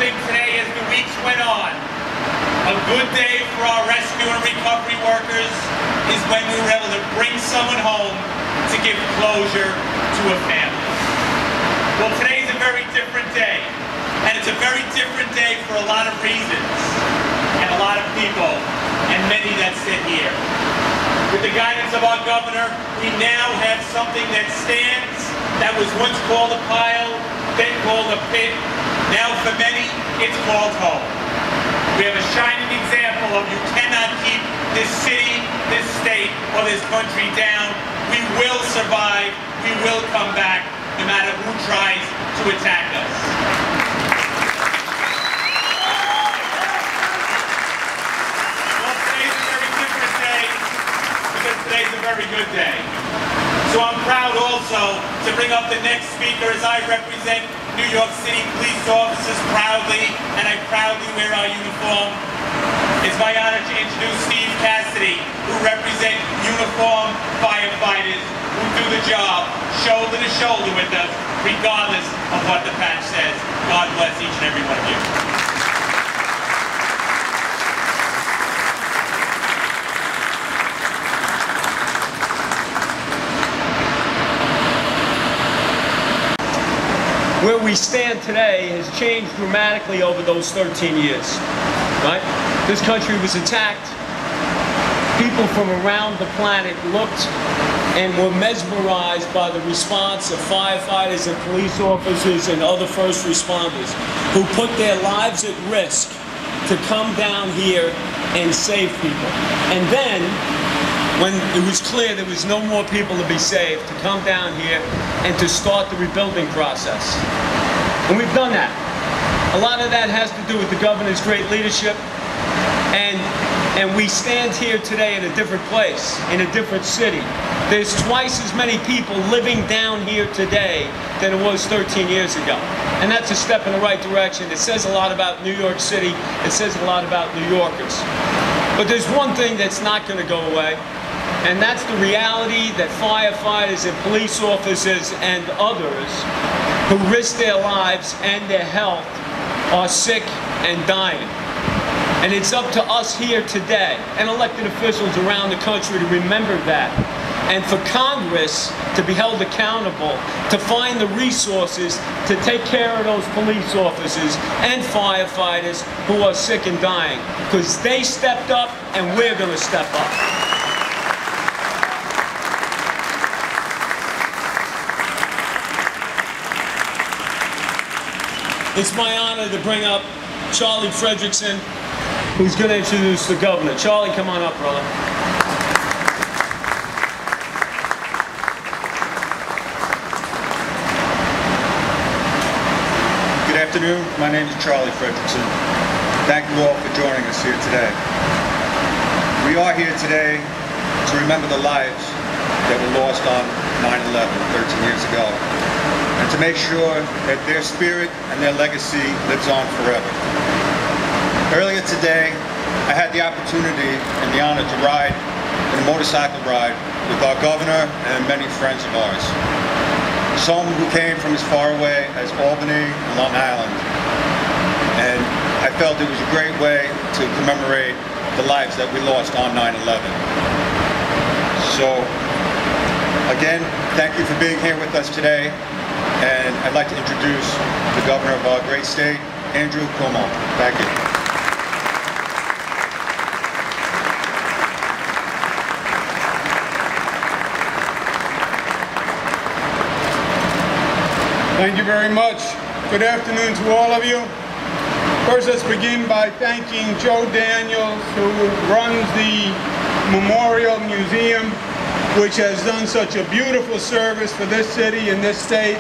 hoping today as the weeks went on, a good day for our rescue and recovery workers is when we were able to bring someone home to give closure to a family. Well, today's a very different day, and it's a very different day for a lot of reasons, and a lot of people, and many that sit here. With the guidance of our governor, we now have something that stands that was once called a pile, then called a pit. Now for many, it's called home. We have a shining example of you cannot keep this city, this state, or this country down. We will survive. We will come back, no matter who tries to attack us. Well, today's a very different day, because today's a very good day. So I'm proud also to bring up the next speaker as I represent New York City police officers proudly, and I proudly wear our uniform. It's my honor to introduce Steve Cassidy, who represent uniformed firefighters who do the job shoulder to shoulder with us, regardless of what the patch says. God bless each and every one of you. Where we stand today has changed dramatically over those 13 years, right? This country was attacked. People from around the planet looked and were mesmerized by the response of firefighters and police officers and other first responders who put their lives at risk to come down here and save people. And then, when it was clear there was no more people to be saved, to come down here and to start the rebuilding process. And we've done that. A lot of that has to do with the governor's great leadership, and we stand here today in a different place, in a different city. There's twice as many people living down here today than it was 13 years ago. And that's a step in the right direction. It says a lot about New York City. It says a lot about New Yorkers. But there's one thing that's not going to go away, and that's the reality that firefighters and police officers and others who risk their lives and their health are sick and dying. And it's up to us here today and elected officials around the country to remember that. And for Congress to be held accountable, to find the resources to take care of those police officers and firefighters who are sick and dying. Because they stepped up and we're going to step up. It's my honor to bring up Charlie Frederickson, who's going to introduce the governor. Charlie, come on up, brother. Good afternoon. My name is Charlie Frederickson. Thank you all for joining us here today. We are here today to remember the lives that were lost on 9/11, 13 years ago, and to make sure that their spirit and their legacy lives on forever. Earlier today, I had the opportunity and the honor to ride in a motorcycle ride with our governor and many friends of ours. Some who came from as far away as Albany and Long Island. And I felt it was a great way to commemorate the lives that we lost on 9/11. So, again, thank you for being here with us today. And I'd like to introduce the governor of our great state, Andrew Cuomo. Thank you. Thank you very much. Good afternoon to all of you. First, let's begin by thanking Joe Daniels, who runs the Memorial Museum, which has done such a beautiful service for this city and this state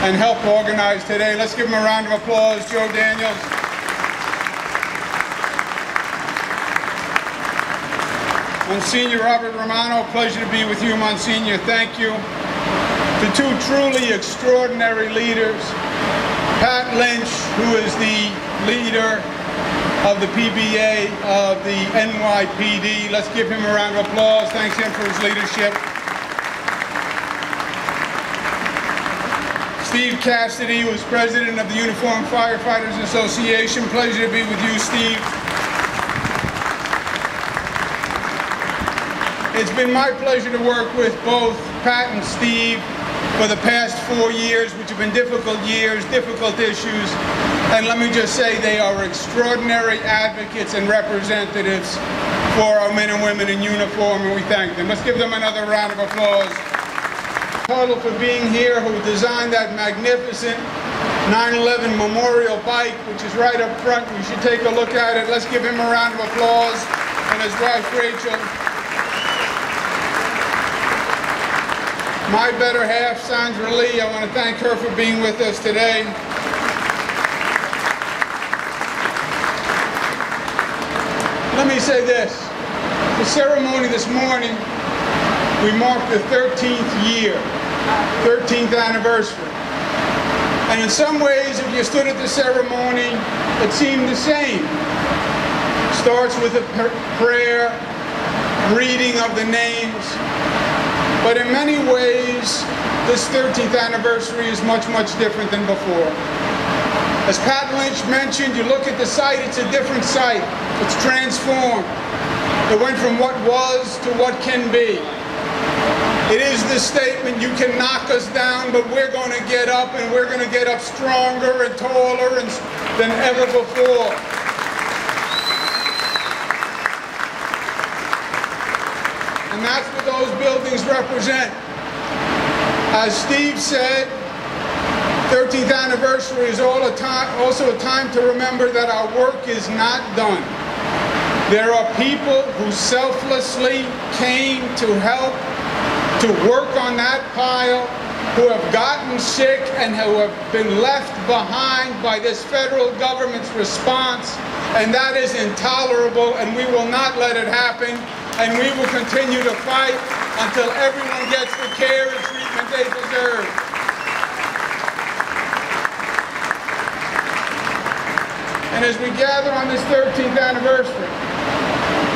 and helped organize today. Let's give him a round of applause, Joe Daniels. Monsignor Robert Romano, pleasure to be with you, Monsignor. Thank you. To two truly extraordinary leaders, Pat Lynch, who is the leader of the PBA of the NYPD. Let's give him a round of applause. Thanks him for his leadership. Steve Cassidy, who is president of the Uniformed Firefighters Association. Pleasure to be with you, Steve. It's been my pleasure to work with both Pat and Steve for the past 4 years, which have been difficult years, difficult issues. And let me just say, they are extraordinary advocates and representatives for our men and women in uniform, and we thank them. Let's give them another round of applause. Total for being here, who designed that magnificent 9/11 memorial bike, which is right up front. You should take a look at it. Let's give him a round of applause. And his wife, Rachel. My better half, Sandra Lee, I want to thank her for being with us today. Let me say this. The ceremony this morning, we marked the 13th year, 13th anniversary. And in some ways, if you stood at the ceremony, it seemed the same. It starts with a prayer, reading of the names. But in many ways, this 13th anniversary is much, much different than before. As Pat Lynch mentioned, you look at the site, it's a different site. It's transformed. It went from what was to what can be. It is the statement, you can knock us down, but we're going to get up, and we're going to get up stronger and taller than ever before. And that's what those buildings represent. As Steve said, 13th anniversary is also a time to remember that our work is not done. There are people who selflessly came to help, to work on that pile, who have gotten sick and who have been left behind by this federal government's response, and that is intolerable, and we will not let it happen, and we will continue to fight until everyone gets the care and treatment they deserve. And as we gather on this 13th anniversary,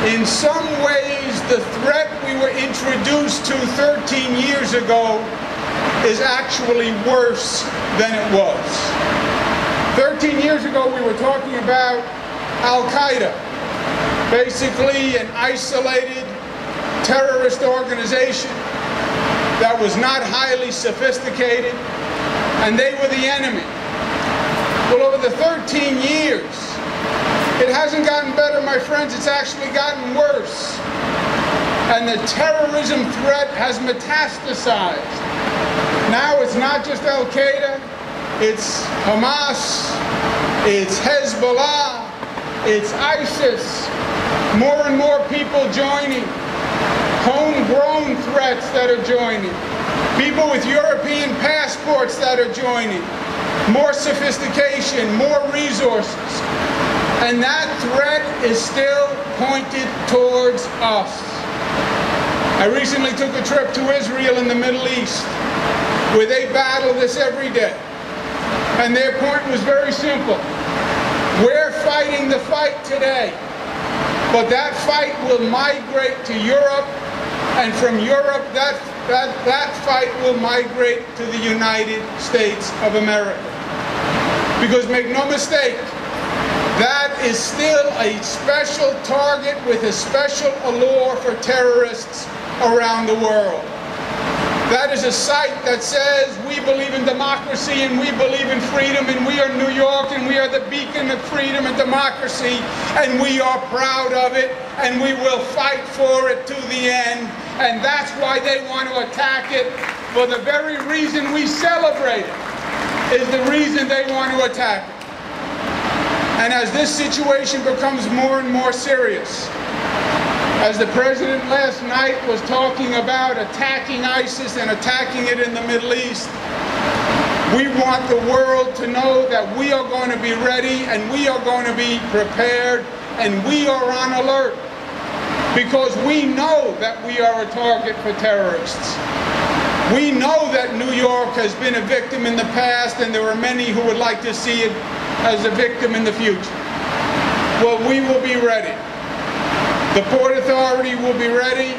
in some ways, the threat we were introduced to 13 years ago is actually worse than it was. 13 years ago, we were talking about Al-Qaeda, basically an isolated terrorist organization that was not highly sophisticated, and they were the enemy. Well, over the 13 years, it hasn't gotten better, my friends, it's actually gotten worse. And the terrorism threat has metastasized. Now it's not just Al-Qaeda, it's Hamas, it's Hezbollah, it's ISIS, more and more people joining, homegrown threats that are joining, people with European passports that are joining, more sophistication, more resources. And that threat is still pointed towards us. I recently took a trip to Israel in the Middle East, where they battle this every day. And their point was very simple. We're fighting the fight today, but that fight will migrate to Europe, and from Europe, that fight will migrate to the United States of America. Because make no mistake, that is still a special target with a special allure for terrorists around the world. That is a site that says we believe in democracy and we believe in freedom, and we are New York and we are the beacon of freedom and democracy, and we are proud of it, and we will fight for it to the end. And that's why they want to attack it. For the very reason we celebrate it is the reason they want to attack it. And as this situation becomes more and more serious, as the president last night was talking about attacking ISIS and attacking it in the Middle East, we want the world to know that we are going to be ready and we are going to be prepared and we are on alert, because we know that we are a target for terrorists. We know that New York has been a victim in the past, and there are many who would like to see it as a victim in the future. Well, we will be ready. The Port Authority will be ready.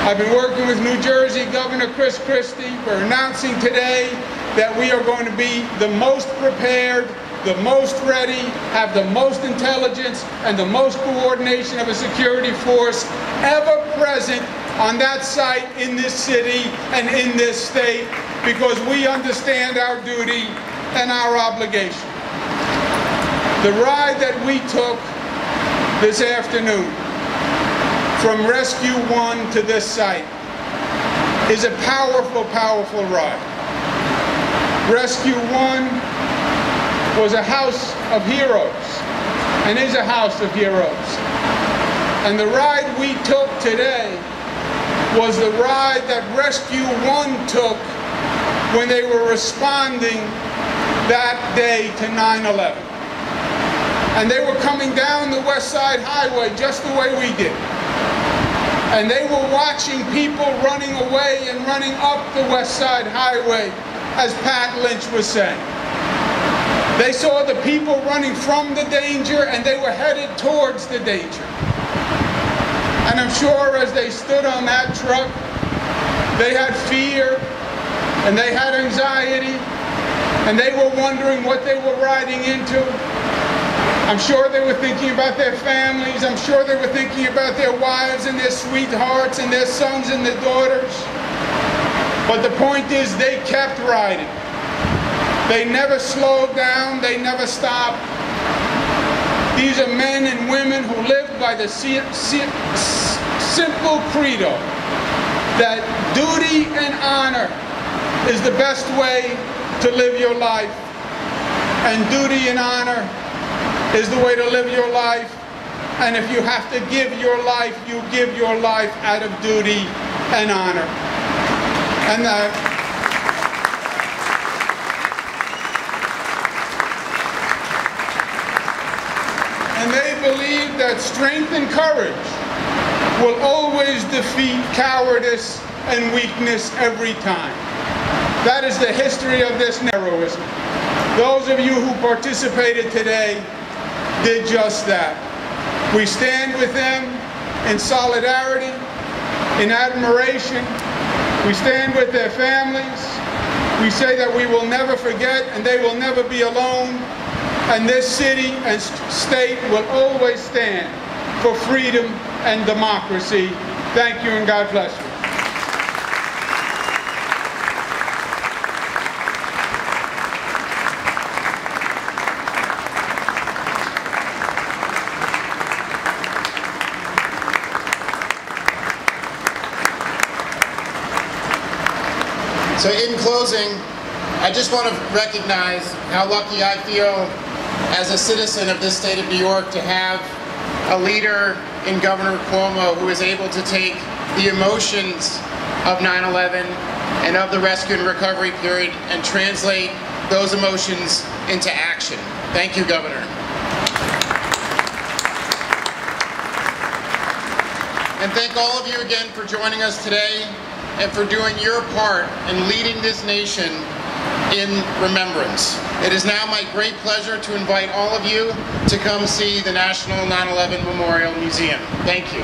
I've been working with New Jersey Governor Chris Christie. We're announcing today that we are going to be the most prepared, the most ready, have the most intelligence and the most coordination of a security force ever present on that site in this city and in this state, because we understand our duty and our obligation. The ride that we took this afternoon from Rescue 1 to this site is a powerful, powerful ride. Rescue 1 was a house of heroes and is a house of heroes. And the ride we took today was the ride that Rescue 1 took when they were responding that day to 9/11. And they were coming down the West Side Highway just the way we did. And they were watching people running away and running up the West Side Highway, as Pat Lynch was saying. They saw the people running from the danger, and they were headed towards the danger. And I'm sure as they stood on that truck, they had fear, and they had anxiety, and they were wondering what they were riding into. I'm sure they were thinking about their families. I'm sure they were thinking about their wives and their sweethearts and their sons and their daughters. But the point is, they kept riding. They never slowed down. They never stopped. These are men and women who lived by the simple credo that duty and honor is the best way to live your life. And duty and honor is the way to live your life. And if you have to give your life, you give your life out of duty and honor. And they believe that strength and courage will always defeat cowardice and weakness every time. That is the history of this heroism. Those of you who participated today did just that. We stand with them in solidarity, in admiration. We stand with their families. We say that we will never forget and they will never be alone. And this city and state will always stand for freedom and democracy. Thank you and God bless you. So in closing, I just want to recognize how lucky I feel as a citizen of this state of New York to have a leader in Governor Cuomo who is able to take the emotions of 9/11 and of the rescue and recovery period and translate those emotions into action. Thank you, Governor. And thank all of you again for joining us today and for doing your part in leading this nation in remembrance. It is now my great pleasure to invite all of you to come see the National 9/11 Memorial Museum. Thank you.